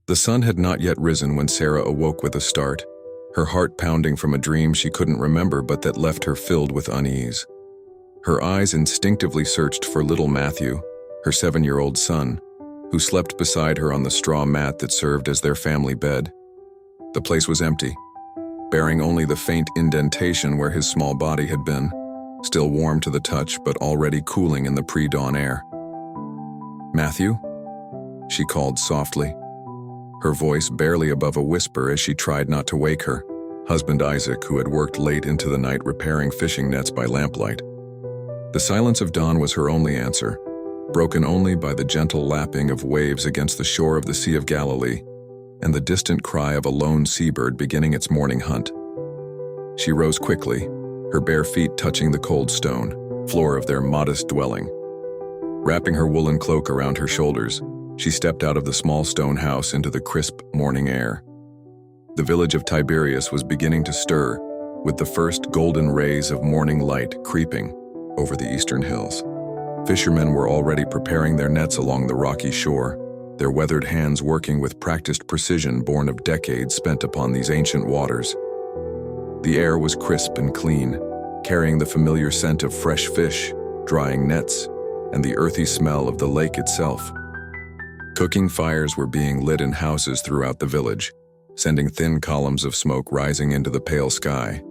The sun had not yet risen when Sarah awoke with a start, her heart pounding from a dream she couldn't remember but that left her filled with unease. Her eyes instinctively searched for little Matthew, her 7-year-old son, who slept beside her on the straw mat that served as their family bed. The place was empty, bearing only the faint indentation where his small body had been, still warm to the touch but already cooling in the pre-dawn air. "Matthew?" she called softly, her voice barely above a whisper as she tried not to wake her husband Isaac, who had worked late into the night repairing fishing nets by lamplight. The silence of dawn was her only answer, broken only by the gentle lapping of waves against the shore of the Sea of Galilee and the distant cry of a lone seabird beginning its morning hunt. She rose quickly, her bare feet touching the cold stone floor of their modest dwelling. Wrapping her woolen cloak around her shoulders, she stepped out of the small stone house into the crisp morning air. The village of Tiberias was beginning to stir, with the first golden rays of morning light creeping over the eastern hills. Fishermen were already preparing their nets along the rocky shore, their weathered hands working with practiced precision born of decades spent upon these ancient waters. The air was crisp and clean, carrying the familiar scent of fresh fish, drying nets, and the earthy smell of the lake itself. Cooking fires were being lit in houses throughout the village, sending thin columns of smoke rising into the pale sky.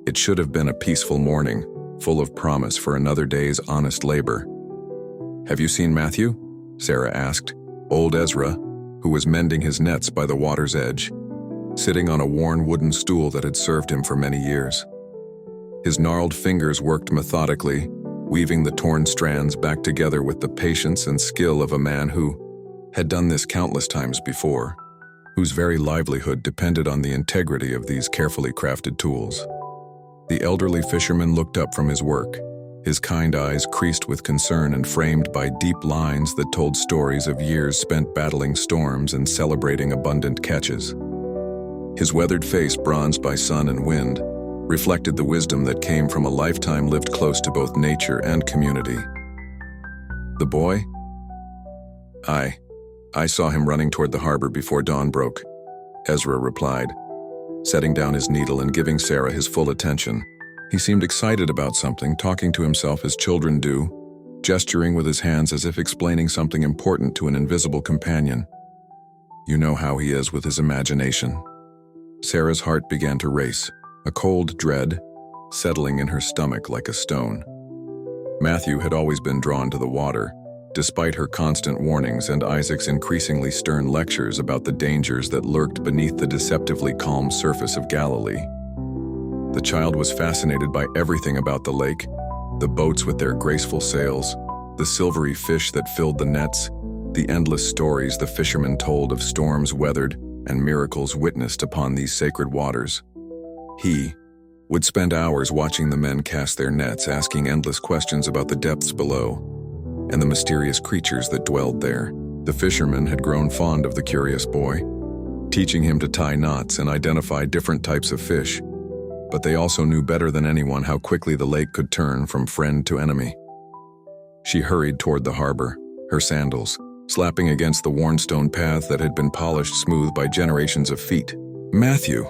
It should have been a peaceful morning, full of promise for another day's honest labor. "Have you seen Matthew?" Sarah asked. Old Ezra, who was mending his nets by the water's edge, sitting on a worn wooden stool that had served him for many years. His gnarled fingers worked methodically, weaving the torn strands back together with the patience and skill of a man who had done this countless times before, whose very livelihood depended on the integrity of these carefully crafted tools. The elderly fisherman looked up from his work, his kind eyes creased with concern and framed by deep lines that told stories of years spent battling storms and celebrating abundant catches. His weathered face, bronzed by sun and wind, reflected the wisdom that came from a lifetime lived close to both nature and community. "The boy? I saw him running toward the harbor before dawn broke," Ezra replied, setting down his needle and giving Sarah his full attention. He seemed excited about something, talking to himself as children do, gesturing with his hands as if explaining something important to an invisible companion. "You know how he is with his imagination." Sarah's heart began to race, a cold dread settling in her stomach like a stone. Matthew had always been drawn to the water, despite her constant warnings and Isaac's increasingly stern lectures about the dangers that lurked beneath the deceptively calm surface of Galilee. The child was fascinated by everything about the lake, the boats with their graceful sails, the silvery fish that filled the nets, the endless stories the fishermen told of storms weathered and miracles witnessed upon these sacred waters. He would spend hours watching the men cast their nets, asking endless questions about the depths below and the mysterious creatures that dwelled there. The fishermen had grown fond of the curious boy, teaching him to tie knots and identify different types of fish, but they also knew better than anyone how quickly the lake could turn from friend to enemy. She hurried toward the harbor, her sandals slapping against the worn stone path that had been polished smooth by generations of feet. "Matthew!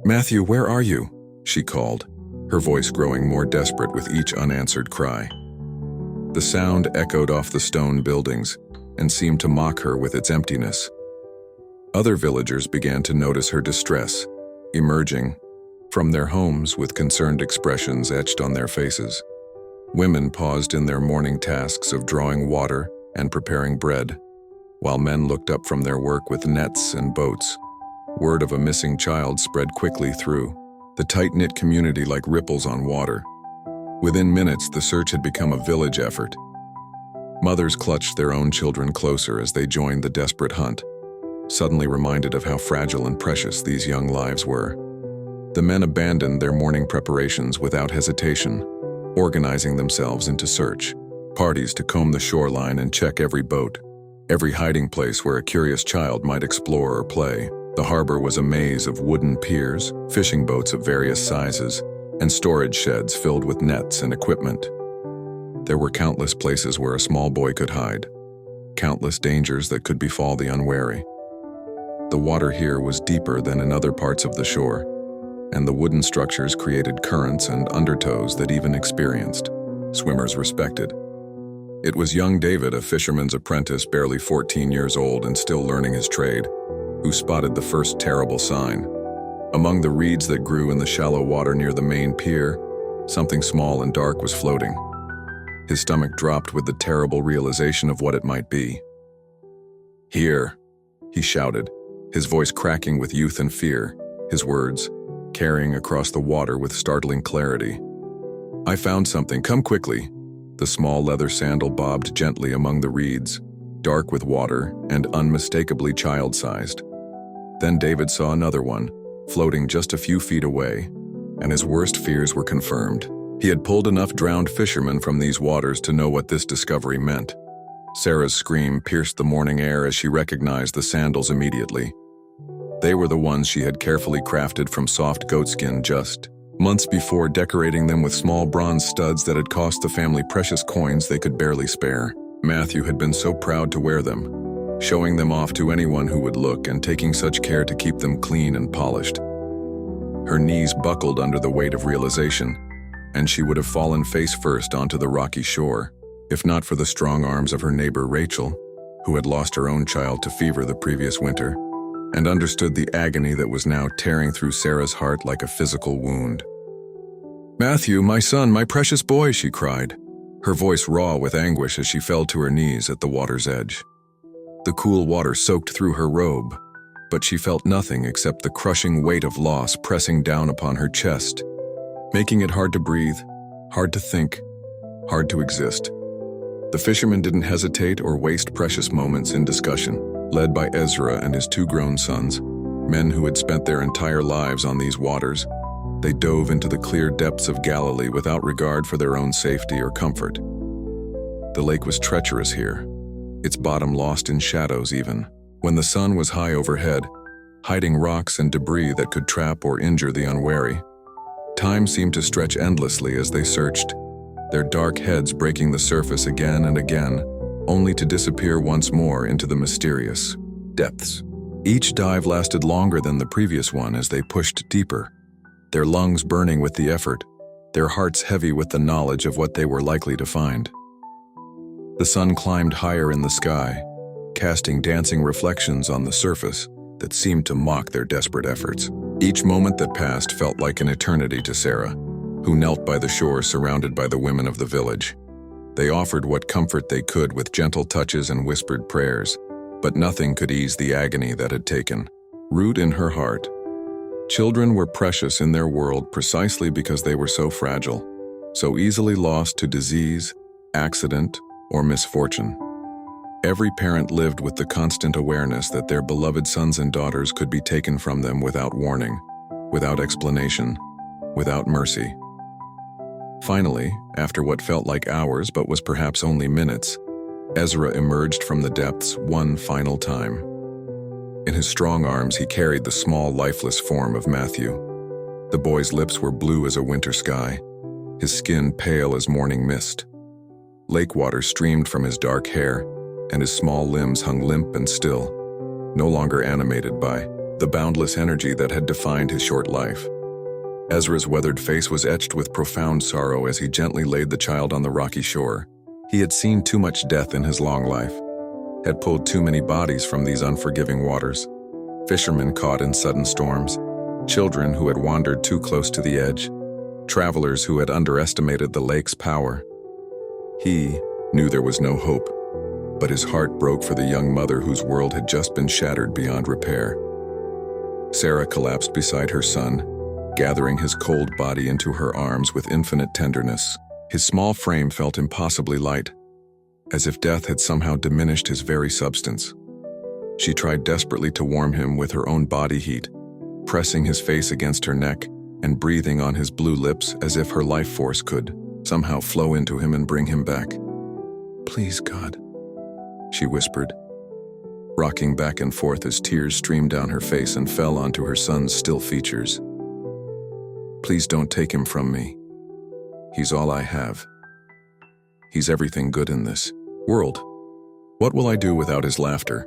Matthew, where are you?" she called, her voice growing more desperate with each unanswered cry. The sound echoed off the stone buildings and seemed to mock her with its emptiness. Other villagers began to notice her distress, emerging from their homes with concerned expressions etched on their faces. Women paused in their morning tasks of drawing water and preparing bread, while men looked up from their work with nets and boats. Word of a missing child spread quickly through the tight-knit community like ripples on water. Within minutes, the search had become a village effort. Mothers clutched their own children closer as they joined the desperate hunt, suddenly reminded of how fragile and precious these young lives were. The men abandoned their morning preparations without hesitation, organizing themselves into search parties to comb the shoreline and check every boat, every hiding place where a curious child might explore or play. The harbor was a maze of wooden piers, fishing boats of various sizes, and storage sheds filled with nets and equipment. There were countless places where a small boy could hide, countless dangers that could befall the unwary. The water here was deeper than in other parts of the shore, and the wooden structures created currents and undertows that even experienced swimmers respected. It was young David, a fisherman's apprentice, barely 14 years old and still learning his trade, who spotted the first terrible sign. Among the reeds that grew in the shallow water near the main pier, something small and dark was floating. His stomach dropped with the terrible realization of what it might be. "Here," he shouted, his voice cracking with youth and fear, his words carrying across the water with startling clarity. "I found something, come quickly." The small leather sandal bobbed gently among the reeds, dark with water and unmistakably child-sized. Then David saw another one, floating just a few feet away, and his worst fears were confirmed. He had pulled enough drowned fishermen from these waters to know what this discovery meant. Sarah's scream pierced the morning air as she recognized the sandals immediately. They were the ones she had carefully crafted from soft goatskin just months before, decorating them with small bronze studs that had cost the family precious coins they could barely spare. Matthew had been so proud to wear them, showing them off to anyone who would look and taking such care to keep them clean and polished. Her knees buckled under the weight of realization, and she would have fallen face first onto the rocky shore, if not for the strong arms of her neighbor Rachel, who had lost her own child to fever the previous winter, and understood the agony that was now tearing through Sarah's heart like a physical wound. "Matthew, my son, my precious boy," she cried, her voice raw with anguish as she fell to her knees at the water's edge. The cool water soaked through her robe, but she felt nothing except the crushing weight of loss pressing down upon her chest, making it hard to breathe, hard to think, hard to exist. The fisherman didn't hesitate or waste precious moments in discussion. Led by Ezra and his two grown sons, men who had spent their entire lives on these waters, they dove into the clear depths of Galilee without regard for their own safety or comfort. The lake was treacherous here, its bottom lost in shadows even, when the sun was high overhead, hiding rocks and debris that could trap or injure the unwary. Time seemed to stretch endlessly as they searched, their dark heads breaking the surface again and again, only to disappear once more into the mysterious depths. Each dive lasted longer than the previous one as they pushed deeper, their lungs burning with the effort, their hearts heavy with the knowledge of what they were likely to find. The sun climbed higher in the sky, casting dancing reflections on the surface that seemed to mock their desperate efforts. Each moment that passed felt like an eternity to Sarah, who knelt by the shore surrounded by the women of the village. They offered what comfort they could with gentle touches and whispered prayers, but nothing could ease the agony that had taken root in her heart. Children were precious in their world precisely because they were so fragile, so easily lost to disease, accident, or misfortune. Every parent lived with the constant awareness that their beloved sons and daughters could be taken from them without warning, without explanation, without mercy. Finally, after what felt like hours but was perhaps only minutes, Ezra emerged from the depths one final time. In his strong arms he carried the small, lifeless form of Matthew. The boy's lips were blue as a winter sky, his skin pale as morning mist. Lake water streamed from his dark hair, and his small limbs hung limp and still, no longer animated by the boundless energy that had defined his short life. Ezra's weathered face was etched with profound sorrow as he gently laid the child on the rocky shore. He had seen too much death in his long life, had pulled too many bodies from these unforgiving waters. Fishermen caught in sudden storms, children who had wandered too close to the edge, travelers who had underestimated the lake's power. He knew there was no hope, but his heart broke for the young mother whose world had just been shattered beyond repair. Sarah collapsed beside her son, gathering his cold body into her arms with infinite tenderness. His small frame felt impossibly light, as if death had somehow diminished his very substance. She tried desperately to warm him with her own body heat, pressing his face against her neck and breathing on his blue lips as if her life force could somehow flow into him and bring him back. "Please, God," she whispered, rocking back and forth as tears streamed down her face and fell onto her son's still features. "Please don't take him from me. He's all I have. He's everything good in this world. What will I do without his laughter,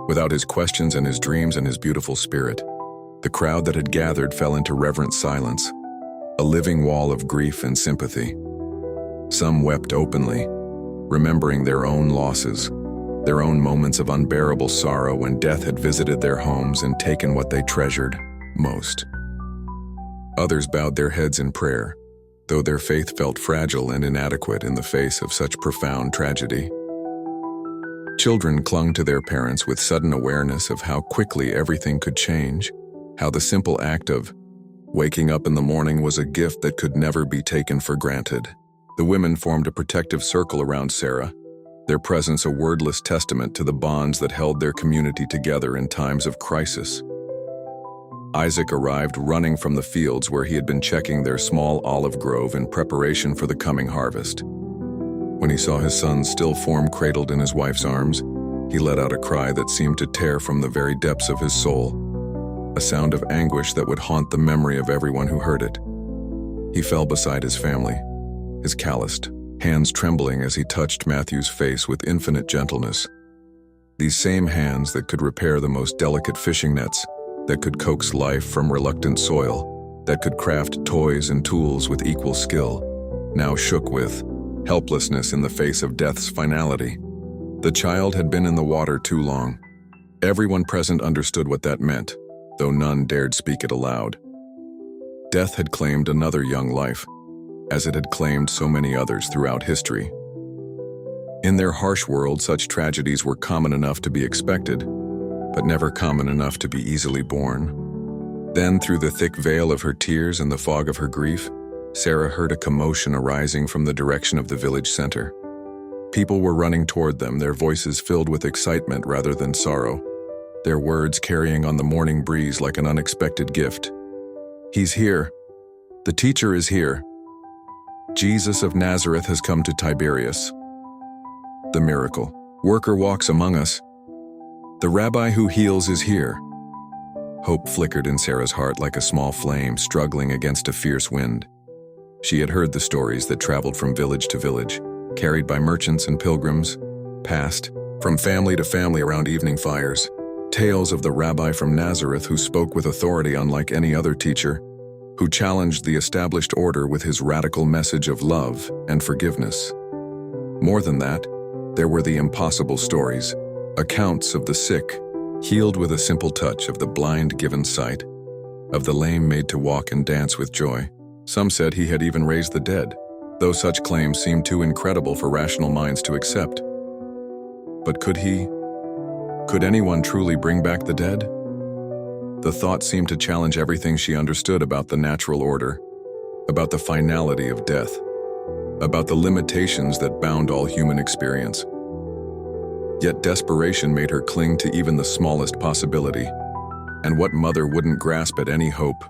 Without his questions and his dreams and his beautiful spirit, the crowd that had gathered fell into reverent silence, a living wall of grief and sympathy. Some wept openly, remembering their own losses, their own moments of unbearable sorrow when death had visited their homes and taken what they treasured most. Others bowed their heads in prayer, though their faith felt fragile and inadequate in the face of such profound tragedy. Children clung to their parents with sudden awareness of how quickly everything could change, how the simple act of waking up in the morning was a gift that could never be taken for granted. The women formed a protective circle around Sarah, their presence a wordless testament to the bonds that held their community together in times of crisis. Isaac arrived running from the fields where he had been checking their small olive grove in preparation for the coming harvest. When he saw his son's still form cradled in his wife's arms, he let out a cry that seemed to tear from the very depths of his soul, a sound of anguish that would haunt the memory of everyone who heard it. He fell beside his family, his calloused hands trembling as he touched Matthew's face with infinite gentleness. These same hands that could repair the most delicate fishing nets, that could coax life from reluctant soil, that could craft toys and tools with equal skill, now shook with helplessness in the face of death's finality. The child had been in the water too long. Everyone present understood what that meant, though none dared speak it aloud. Death had claimed another young life, as it had claimed so many others throughout history. In their harsh world, such tragedies were common enough to be expected, but never common enough to be easily borne. Then, through the thick veil of her tears and the fog of her grief, Sarah heard a commotion arising from the direction of the village center. People were running toward them, their voices filled with excitement rather than sorrow, their words carrying on the morning breeze like an unexpected gift. "He's here. The teacher is here. Jesus of Nazareth has come to Tiberias. The miracle worker walks among us. The rabbi who heals is here." Hope flickered in Sarah's heart like a small flame struggling against a fierce wind. She had heard the stories that traveled from village to village, carried by merchants and pilgrims, passed from family to family around evening fires. Tales of the rabbi from Nazareth who spoke with authority unlike any other teacher, who challenged the established order with his radical message of love and forgiveness. More than that, there were the impossible stories, accounts of the sick, healed with a simple touch, of the blind given sight, of the lame made to walk and dance with joy. Some said he had even raised the dead, though such claims seemed too incredible for rational minds to accept. But could he? Could anyone truly bring back the dead? The thought seemed to challenge everything she understood about the natural order, about the finality of death, about the limitations that bound all human experience. Yet desperation made her cling to even the smallest possibility. And what mother wouldn't grasp at any hope,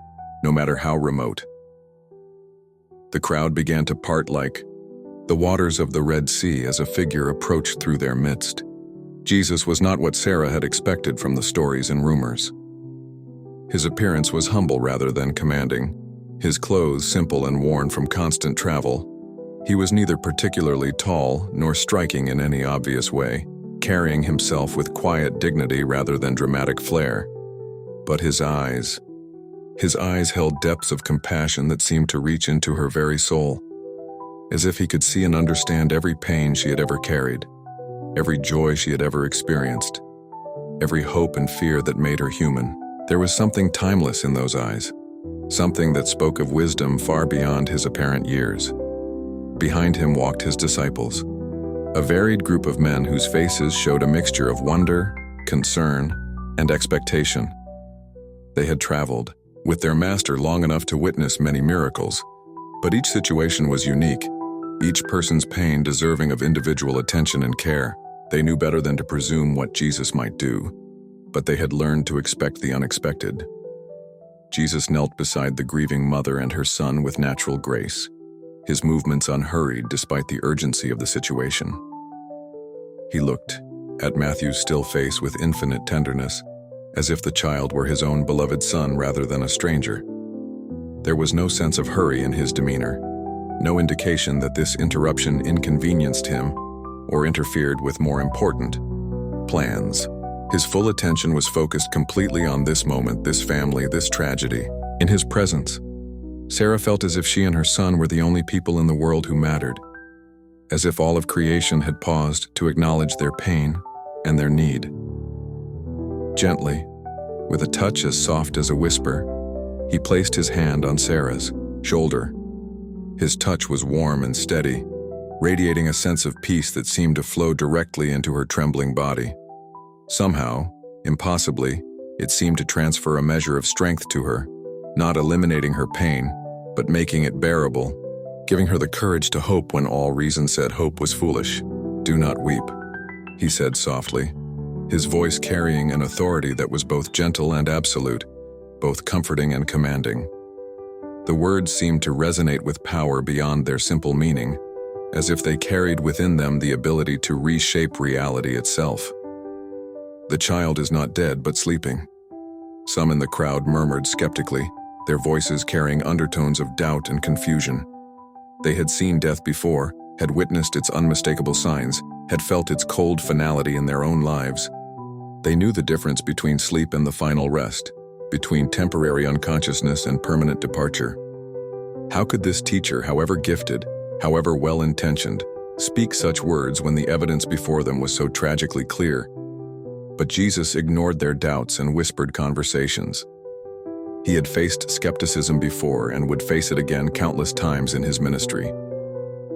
no matter how remote? The crowd began to part like the waters of the Red Sea as a figure approached through their midst. Jesus was not what Sarah had expected from the stories and rumors. His appearance was humble rather than commanding, his clothes simple and worn from constant travel. He was neither particularly tall nor striking in any obvious way, carrying himself with quiet dignity rather than dramatic flair. But his eyes held depths of compassion that seemed to reach into her very soul, as if he could see and understand every pain she had ever carried, every joy she had ever experienced, every hope and fear that made her human. There was something timeless in those eyes, something that spoke of wisdom far beyond his apparent years. Behind him walked his disciples, a varied group of men whose faces showed a mixture of wonder, concern, and expectation. They had traveled with their master long enough to witness many miracles, but each situation was unique, each person's pain deserving of individual attention and care. They knew better than to presume what Jesus might do, but they had learned to expect the unexpected. Jesus knelt beside the grieving mother and her son with natural grace, his movements unhurried despite the urgency of the situation. He looked at Matthew's still face with infinite tenderness, as if the child were his own beloved son rather than a stranger. There was no sense of hurry in his demeanor, no indication that this interruption inconvenienced him or interfered with more important plans. His full attention was focused completely on this moment, this family, this tragedy. In his presence, Sarah felt as if she and her son were the only people in the world who mattered, as if all of creation had paused to acknowledge their pain and their need. Gently, with a touch as soft as a whisper, he placed his hand on Sarah's shoulder. His touch was warm and steady, radiating a sense of peace that seemed to flow directly into her trembling body. Somehow, impossibly, it seemed to transfer a measure of strength to her, not eliminating her pain, but making it bearable, giving her the courage to hope when all reason said hope was foolish. "Do not weep," he said softly, his voice carrying an authority that was both gentle and absolute, both comforting and commanding. The words seemed to resonate with power beyond their simple meaning, as if they carried within them the ability to reshape reality itself. "The child is not dead, but sleeping." Some in the crowd murmured skeptically, their voices carrying undertones of doubt and confusion. They had seen death before, had witnessed its unmistakable signs, had felt its cold finality in their own lives. They knew the difference between sleep and the final rest, between temporary unconsciousness and permanent departure. How could this teacher, however gifted, however well-intentioned, speak such words when the evidence before them was so tragically clear? But Jesus ignored their doubts and whispered conversations. He had faced skepticism before and would face it again countless times in his ministry.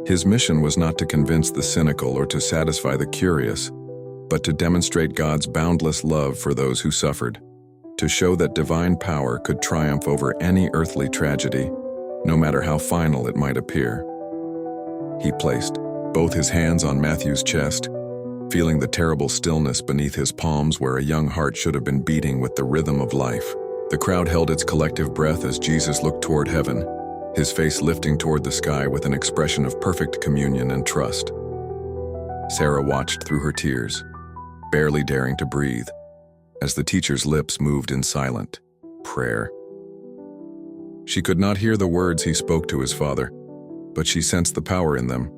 His mission was not to convince the cynical or to satisfy the curious, but to demonstrate God's boundless love for those who suffered, to show that divine power could triumph over any earthly tragedy, no matter how final it might appear. He placed both his hands on Matthew's chest, feeling the terrible stillness beneath his palms where a young heart should have been beating with the rhythm of life. The crowd held its collective breath as Jesus looked toward heaven, his face lifting toward the sky with an expression of perfect communion and trust. Sarah watched through her tears, barely daring to breathe, as the teacher's lips moved in silent prayer. She could not hear the words he spoke to his father, but she sensed the power in them,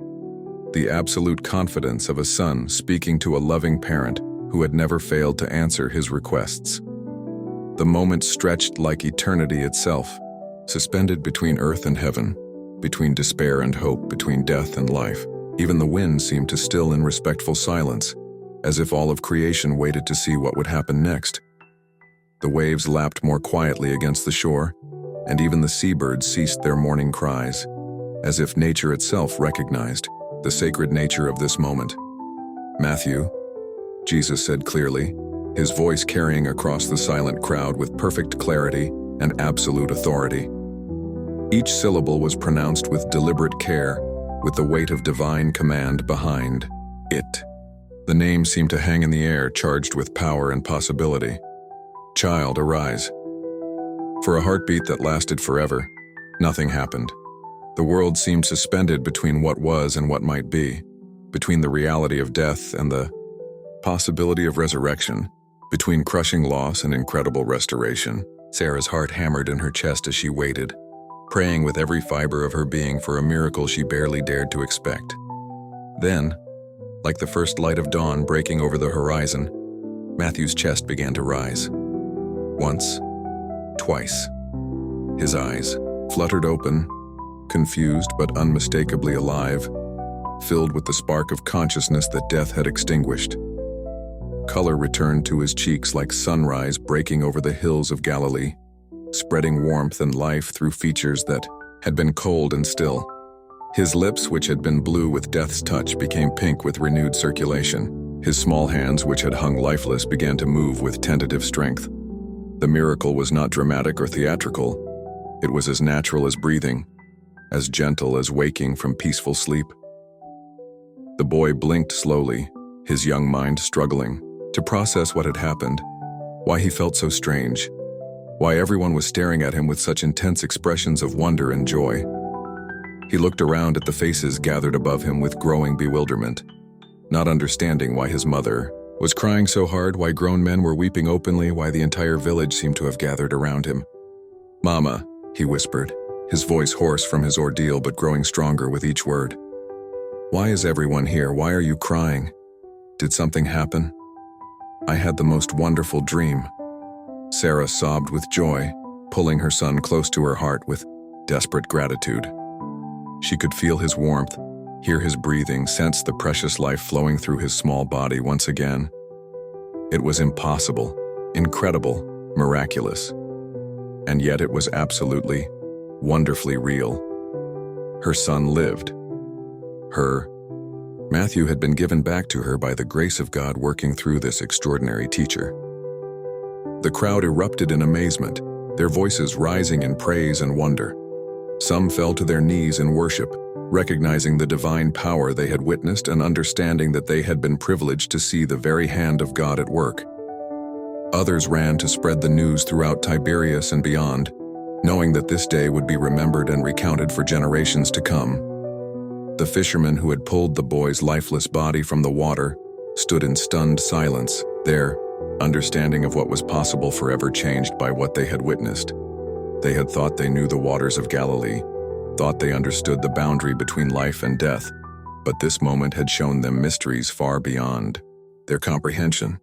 the absolute confidence of a son speaking to a loving parent who had never failed to answer his requests. The moment stretched like eternity itself, suspended between earth and heaven, between despair and hope, between death and life. Even the wind seemed to still in respectful silence, as if all of creation waited to see what would happen next. The waves lapped more quietly against the shore, and even the seabirds ceased their morning cries, as if nature itself recognized the sacred nature of this moment. "Matthew," Jesus said clearly, his voice carrying across the silent crowd with perfect clarity and absolute authority. Each syllable was pronounced with deliberate care, with the weight of divine command behind it. The name seemed to hang in the air, charged with power and possibility. "Child, arise." For a heartbeat that lasted forever, nothing happened. The world seemed suspended between what was and what might be, between the reality of death and the possibility of resurrection, between crushing loss and incredible restoration. Sarah's heart hammered in her chest as she waited, praying with every fiber of her being for a miracle she barely dared to expect. Then, like the first light of dawn breaking over the horizon, Matthew's chest began to rise. Once, twice. His eyes fluttered open, confused but unmistakably alive, filled with the spark of consciousness that death had extinguished. Color returned to his cheeks like sunrise breaking over the hills of Galilee, spreading warmth and life through features that had been cold and still. His lips, which had been blue with death's touch, became pink with renewed circulation. His small hands, which had hung lifeless, began to move with tentative strength. The miracle was not dramatic or theatrical. It was as natural as breathing, as gentle as waking from peaceful sleep. The boy blinked slowly, his young mind struggling to process what had happened, why he felt so strange, why everyone was staring at him with such intense expressions of wonder and joy. He looked around at the faces gathered above him with growing bewilderment, not understanding why his mother was crying so hard, why grown men were weeping openly, why the entire village seemed to have gathered around him. "Mama," he whispered, his voice hoarse from his ordeal but growing stronger with each word. "Why is everyone here? Why are you crying? Did something happen?" I had the most wonderful dream." Sarah sobbed with joy, pulling her son close to her heart with desperate gratitude. She could feel his warmth, hear his breathing, sense the precious life flowing through his small body once again. It was impossible, incredible, miraculous. And yet it was absolutely, wonderfully real. Her son lived. Matthew had been given back to her by the grace of God working through this extraordinary teacher. The crowd erupted in amazement, their voices rising in praise and wonder. Some fell to their knees in worship, recognizing the divine power they had witnessed and understanding that they had been privileged to see the very hand of God at work. Others ran to spread the news throughout Tiberias and beyond, knowing that this day would be remembered and recounted for generations to come. The fishermen who had pulled the boy's lifeless body from the water stood in stunned silence, their understanding of what was possible forever changed by what they had witnessed. They had thought they knew the waters of Galilee, thought they understood the boundary between life and death, but this moment had shown them mysteries far beyond their comprehension.